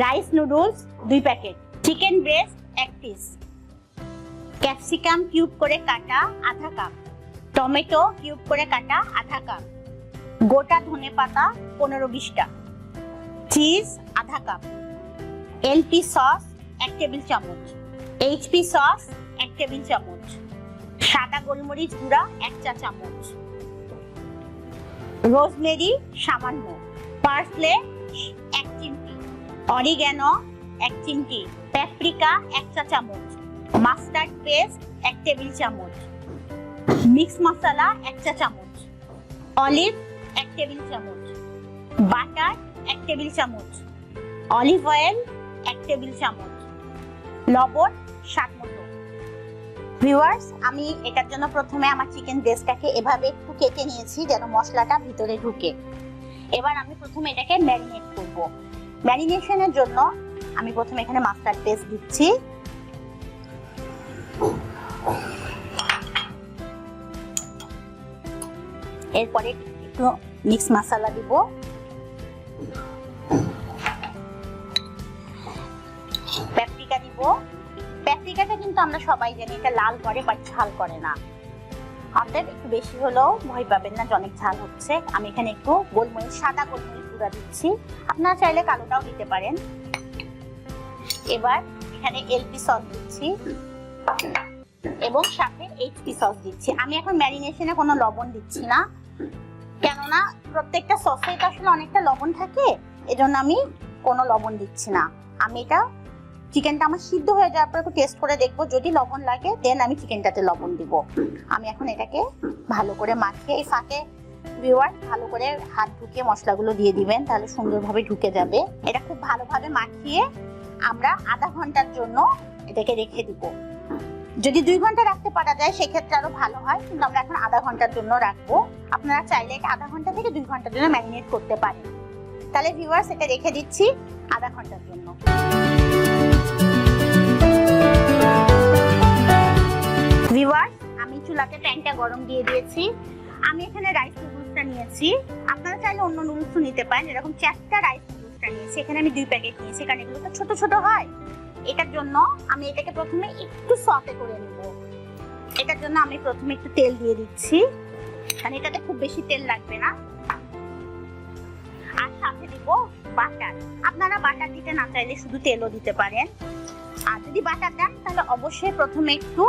Rice noodles 2 packet, chicken breast 1 piece, capsicum cube করে কাটা আধা কাপ, টমেটো কিউব করে কাটা আধা কাপ, গোটা ধনেপাতা 15-20টা, চিজ আধা কাপ, এলপি সস 1 টেবিল চামচ, এইচপি সস 1 টেবিল চামচ, সাদা গোলমরিচ গুঁড়া 1 চা চামচ, রোজমেরি সামান্য, পার্সলে 1 চিমটি, অরিগ্যানো 1 চিমটি, প্যাপ্রিকা 1 চা চামচ, মাস্টার্ড পেস্ট 1 টেবিল চামচ, মিক্স মশলা 1 চা চামচ, অলিভ 1 টেবিল চামচ, বাটার 1 টেবিল চামচ, অলিভ অয়েল 1 টেবিল চামচ, লবণ স্বাদ মতো। ভিউয়ার্স, আমি এটার জন্য প্রথমে আমার চিকেন ব্রেস্টটাকে এভাবে একটু কেটে নিয়েছি যেন মশলাটা ভিতরে ঢুকে। এবার আমি প্রথমে এটাকে ম্যারিনেট করব। ম্যারিনেশনের জন্য আমি প্রথমে এখানে মাস্টার্ড পেস্ট দিচ্ছি, এরপরে একটু মিক্স মশলা দিব, প্যাপ্রিকা দিব। প্যাপ্রিকাটা কিন্তু আমরা সবাই জানি এটা লাল করে বাট ঝাল করে না, অতএব একটু বেশি হলেও ভয় পাবেন না যে অনেক ঝাল হচ্ছে। আমি এখানে একটু গোলমরিচ, সাদা গোলমরিচ গুঁড়া দিচ্ছি, আপনারা চাইলে কালোটাও দিতে পারেন। এবার এখানে এলপি সস দিচ্ছি এবং সাথে এইচপি সস দিচ্ছি। আমি এখন ম্যারিনেশনে কোনো লবণ দিচ্ছি না, কেননা প্রত্যেকটা সসে তো আসলে অনেকটা লবণ থাকে, এজন্য আমি কোনো লবণ দিচ্ছি না। আমি এটা চিকেনটা আমার সিদ্ধ হয়ে যাওয়ার পর একটু টেস্ট করে দেখবো, যদি লবণ লাগে দেন আমি চিকেনটাতে লবণ দিব। আমি এখন এটাকে ভালো করে মাখিয়ে, এই ফাঁকে ভিউয়ার ভালো করে হাত ঢুকিয়ে মশলাগুলো দিয়ে দিবেন, তাহলে সুন্দরভাবে ঢুকে যাবে। এটা খুব ভালোভাবে মাখিয়ে আমরা আধা ঘন্টার জন্য এটাকে রেখে দিব। যদি 2 ঘন্টা রাখতে পারা যায় সেক্ষেত্রে আরো ভালো হয়, কিন্তু আমরা এখন আধা ঘন্টার জন্য রাখবো। আপনারা চাইলে এটা আধা ঘন্টা থেকে 2 ঘন্টার জন্য ম্যারিনেট করতে পারেন। তাহলে ভিউয়ার্স, এটা রেখে দিচ্ছি আধা ঘন্টার জন্য। ভিউয়ার্স, আমি চুলাতে প্যানটা গরম দিয়ে দিয়েছি। আমি এখানে রাইস নুডলসটা নিয়েছি, আপনারা চাইলে অন্য নুডলসও নিতে পারেন। এরকম 4টা রাইস নুডলসটা নিয়েছি, এখানে আমি 2 প্যাকেট নিয়েছি, কারণ এগুলো তো ছোট ছোট হয়। এটার জন্য আমি এটাকে প্রথমে একটু সটে করে নিব। এটার জন্য আমি প্রথমে একটু তেল দিয়ে দিচ্ছি, কারণ এটাতে খুব বেশি তেল লাগবে না। আর সাথে দিব বাটার। আপনারা বাটার দিতে না চাইলে শুধু তেলও দিতে পারেন। আর যদি বাটার দেন তাহলে অবশ্যই প্রথমে একটু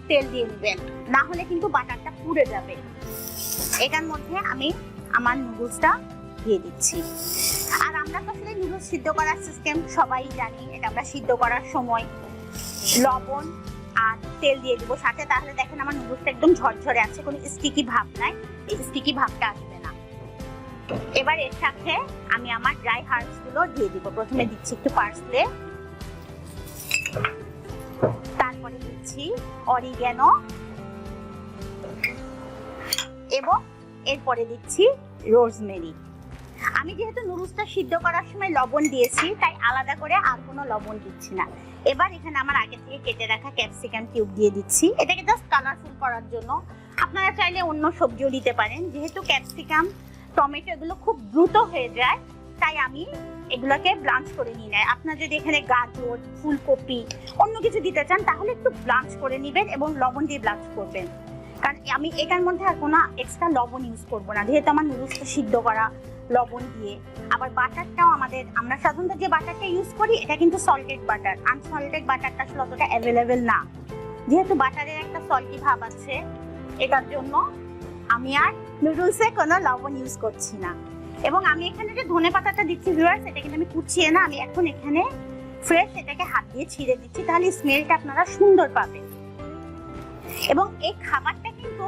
তেল দিয়ে নেবেন, না হলে কিন্তু বাটারটা পুড়ে যাবে। এটার মধ্যে আমি আমার নুডলসটা দিয়ে দিচ্ছি। আর আমরা তো আসলে নুডলস সিদ্ধ করার সিস্টেম সবাই জানি, এটা আমরা সিদ্ধ করার সময় লবণ আর তেল দিয়ে দিব সাথে, তাহলে দেখেন আমার নুডলসটা একদম ঝরঝরে আছে, কোনো স্টিকি ভাব নাই, এই স্টিকি ভাবটা আসবে না। এবার এর সাথে আমি আমার ড্রাই হার্বস গুলো দিয়ে দিব। প্রথমে দিচ্ছি একটু পার্সলে, তারপরে দিচ্ছি অরিগ্যানো এবং এরপরে দিচ্ছি রোজমেরি। আমি যেহেতু নুডলসটা সিদ্ধ করার সময় লবণ দিয়েছি, তাই আলাদা করে আর কোনো লবণ দিচ্ছি না। এবার এখানে আমার আগে থেকে কেটে রাখা ক্যাপসিকাম কিউব দিয়ে দিচ্ছি, এটাকে জাস্ট কালারফুল করার জন্য। আপনারা চাইলে অন্য সবজিও দিতে পারেন, যেহেতু ক্যাপসিকাম টমেটো এগুলো খুব দ্রুত হয়ে যায়, তাই আমি এগুলোকে ব্লাঞ্চ করে নিই না। আপনারা যদি এখানে গাজর, ফুলকপি অন্য কিছু দিতে চান তাহলে একটু ব্লাঞ্চ করে নেবেন এবং লবণ দিয়ে ব্লাঞ্চ করবেন, কারণ আমি এটার মধ্যে আর কোনো এক্সট্রা লবণ ইউজ করব না, যেহেতু আমার নুডলসটা সিদ্ধ করা লবণ দিয়ে। আবার বাটারটাও আমরা সাধারণত যে বাটারটা ইউজ করি এটা কিন্তু সল্টেড বাটার, আনসল্টেড বাটারটা আসলে অতটা অ্যাভেলেবেল না। যেহেতু বাটারের একটা সল্টি ভাব আছে, এটার জন্য আমি আর নুডলসে কোনো লবণ ইউজ করছি না। এবং আমি এখানে যে ধনেপাতাটা দিচ্ছি ভিউয়ার্স, এটা কিন্তু আমি কুচিয়ে না, আমি এখন এখানে ফ্রেশ এটাকে হাত দিয়ে ছিঁড়ে দিচ্ছি, তাহলে স্মেলটা আপনারা সুন্দর পাবেন। এবং এই খাবারটা কিন্তু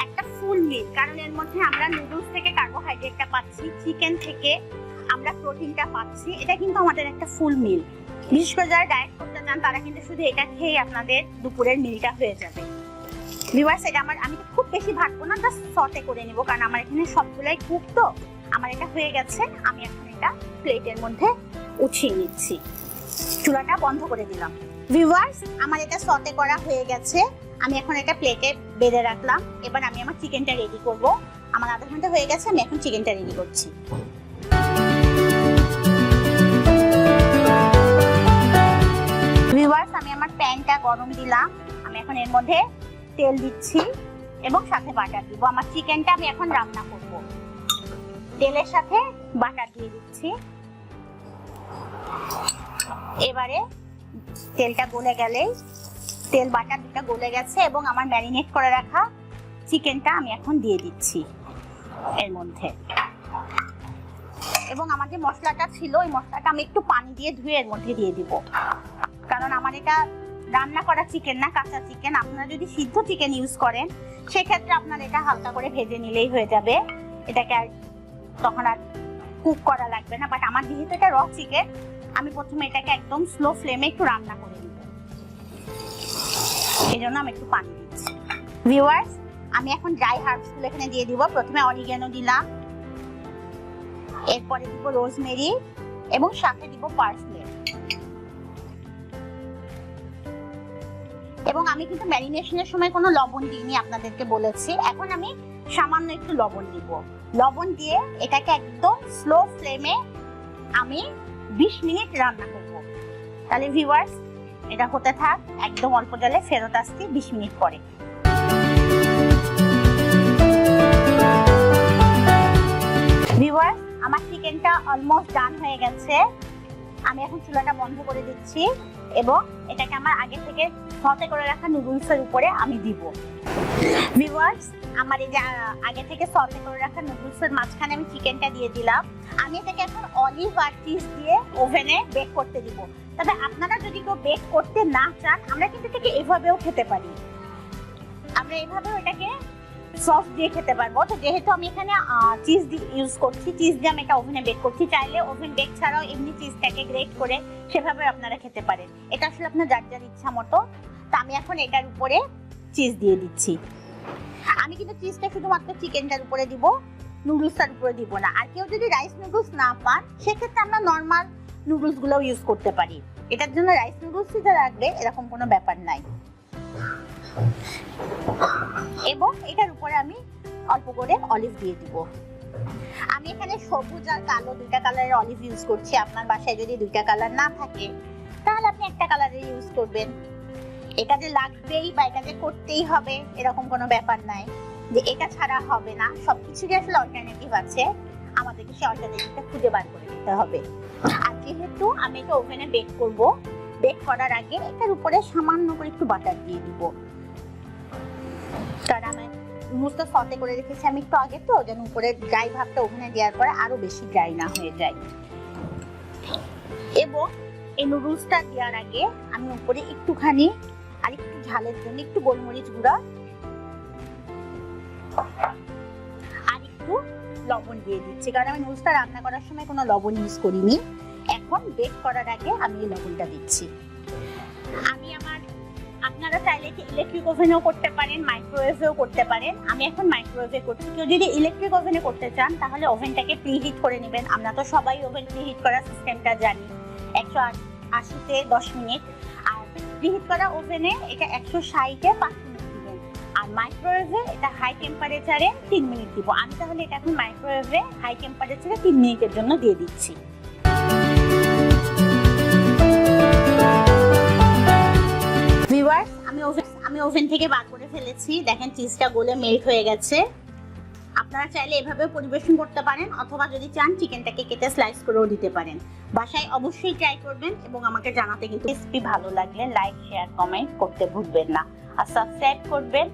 একটা ফুল মিল, কারণ এর মধ্যে আমরা নুডলস থেকে কার্বোহাইড্রেটটা পাচ্ছি, চিকেন থেকে আমরা প্রোটিনটা পাচ্ছি। এটা কিন্তু আমাদের একটা ফুল মিল। বিশেষ করে যারা ডায়েট করতে চান তারা কিন্তু শুধু এটা খেয়ে আপনাদের দুপুরের মিলটা হয়ে যাবে। ভিউয়ার্স, এটা আমি তো খুব বেশি ভাজবো না, জাস্ট সটে করে নিব, কারণ আমার এখানে সবগুলাই কুক, তো আমার এটা হয়ে গেছে। আমি এখন এটা প্লেটের মধ্যে উঠিয়ে নিচ্ছি, চুলাটা বন্ধ করে দিলাম। ভিউয়ার্স, আমার এটা সটে করা হয়ে গেছে, আমি এখন এটা প্লেটে বেড়ে রাখলাম। এবার আমি আমার চিকেনটা রেডি করব। আমার আধা ঘন্টা হয়ে গেছে, আমি এখন চিকেনটা রেডি করছি। ভিউয়ার্স, আমি আমার প্যানটা গরম দিলাম। আমি এখন এর মধ্যে তেল দিচ্ছি এবং সাথে বাটার দিব। আমার চিকেনটা আমি এখন রান্না করব। তেলের সাথে বাটার দিয়ে দিচ্ছি। এবারে তেলটা গলে গেলেই, তেল বাটার দুটো গলে গেছে এবং আমার ম্যারিনেট করে রাখা চিকেনটা আমি এখন দিয়ে দিচ্ছি এর মধ্যে। এবং আমার যে মশলাটা ছিল, ওই মশলাটা আমি একটু পানি দিয়ে ধুয়ে এর মধ্যে দিয়ে দিব, কারণ আমার এটা রান্না করা চিকেন না, কাঁচা চিকেন। আপনারা যদি সিদ্ধ চিকেন ইউজ করেন সেক্ষেত্রে আপনার এটা হালকা করে ভেজে নিলেই হয়ে যাবে, এটাকে আর তখন আর কুক করা লাগবে না। বাট আমার যেহেতু এটা র চিকেন, আমি প্রথমে এটাকে একদম স্লো ফ্লেমে একটু রান্না করে নিব, এই জন্য আমি একটু পানি দিচ্ছি। ভিউয়ার্স, আমি এখন ড্রাই হার্বসগুলো এখানে দিয়ে দিব। প্রথমে অরিগ্যানো দিলাম, এরপরে দিব রোজমেরি এবং সাথে দিব পার্সলে। এবং আমি কিন্তু ম্যারিনেশনের সময় কোনো লবণ দিইনি, আপনাদেরকে বলেছি। এখন আমি সামান্য একটু লবণ দিব। লবণ দিয়ে এটাকে একদম স্লো ফ্লেমে আমি 20 মিনিট রান্না করব। তাহলে ভিউয়ার্স, এটা হতে থাক, একদম অল্প জলে ফেরত আসছি 20 মিনিট পরে। ভিউয়ার্স, আমার চিকেনটা অলমোস্ট ডান হয়ে গেছে। আমি এখন চুলাটা বন্ধ করে দিচ্ছি এবং এটাকে আমার আগে থেকে সতে করে রাখা নুডলসের উপরে আমি দিব। ভিউয়ার্স, আমার এই যে আগে থেকে সতে করে রাখা নুডলসের মাঝখানে আমি চিকেনটা দিয়ে দিলাম। আমি এটাকে এখন অলিভ আর চিজ দিয়ে ওভেনে বেক করতে দিব। তবে আপনারা যদি কেউ বেক করতে না চান, আমরা কিন্তু এটাকে এভাবেও খেতে পারি। আমরা এভাবেও এটাকে সস দিয়ে খেতে পারবো। তো যেহেতু আমি এখানে চিজ ইউজ করছি, চিজ দিয়ে আমি এটা ওভেনে বেক করছি। চাইলে ওভেন বেক ছাড়াও এমনি চিজটাকে গ্রেট করে সেভাবে আপনারা খেতে পারেন। এটা আসলে আপনার যার যার ইচ্ছা মতো। তো আমি এখন এটার উপরে চিজ দিয়ে দিচ্ছি। আমি কিন্তু চিজটা শুধুমাত্র চিকেনটার উপরে দিব, নুডলসটার উপরে দিব না। আর কেউ যদি রাইস নুডলস না পান, সেক্ষেত্রে আমরা নর্মাল নুডলসগুলোও ইউজ করতে পারি। এটার জন্য রাইস নুডলসই যে রাখবে এরকম কোনো ব্যাপার নাই। এবং এটার উপরে আমি অল্প করে অলিভ দিয়ে দিব। আমি এখানে সবুজ আর কালো দুইটা কালারের অলিভ ইউজ করছি। আপনার বাসায় যদি দুইটা কালার না থাকে, তাহলে আপনি একটা কালারের ইউজ করবেন। এটা যে লাগবেই বা এটা যে করতেই হবে এরকম কোনো ব্যাপার নাই, যে এটা ছাড়া হবে না। সবকিছুরই আসলে অল্টারনেটিভ আছে, আমাদেরকে সেই অল্টারনেটিভটা খুঁজে বার করে দিতে হবে। আর যেহেতু আমি এটা ওভেনে বেক করব, বেক করার আগে এটার উপরে সামান্য করে একটু বাটার দিয়ে দিব, কারণ আমি নুডলসটা সতে করে রেখেছি আমি একটু আগে, তো যেন উপরে ড্রাই ভাবটা ওভেনে দেওয়ার পরে আরো বেশি ড্রাই না হয়ে যায়। এবং এই নুডলসটা দেওয়ার আগে আমি উপরে একটুখানি আর একটু ঝালের জন্য একটু গোলমরিচ গুঁড়া আর একটু লবণ দিয়ে দিচ্ছি, কারণ আমি নুডলসটা রান্না করার সময় কোনো লবণ ইউজ করিনি। এখন বেক করার আগে আমি এই লবণটা দিচ্ছি। আপনারা চাইলে ইলেকট্রিক ওভেনেও করতে পারেন, মাইক্রোওয়েভেও করতে পারেন। আমি এখন মাইক্রোওয়েভে করছি। কেউ যদি ইলেকট্রিক ওভেনে করতে চান, তাহলে ওভেনটাকে প্রিহিট করে নেবেন। আমরা তো সবাই ওভেন প্রিহিট করার সিস্টেমটা জানি, 180-তে 10 মিনিট। আর প্রিহিট করা ওভেনে এটা 160-এ 5 মিনিট দিবেন। আর মাইক্রোওয়েভে এটা হাই টেম্পারেচারে 3 মিনিট দিব। আমি তাহলে এটা এখন মাইক্রোওয়েভে হাই টেম্পারেচারে 3 মিনিটের জন্য দিয়ে দিচ্ছি। ভিউয়ার্স, আমি ওভেন থেকে বার করে ফেলেছি। দেখেন চিজটা গলে মেল্ট হয়ে গেছে। আপনারা চাইলে এভাবেও পরিবেশন করতে পারেন, অথবা যদি চান চিকেনটাকে কেটে স্লাইস করেও দিতে পারেন। বাসায় অবশ্যই ট্রাই করবেন এবং আমাকে জানাতে কিন্তু রেসিপি ভালো লাগলে লাইক, শেয়ার, কমেন্ট করতে ভুলবেন না। আর সাবস্ক্রাইব করবেন।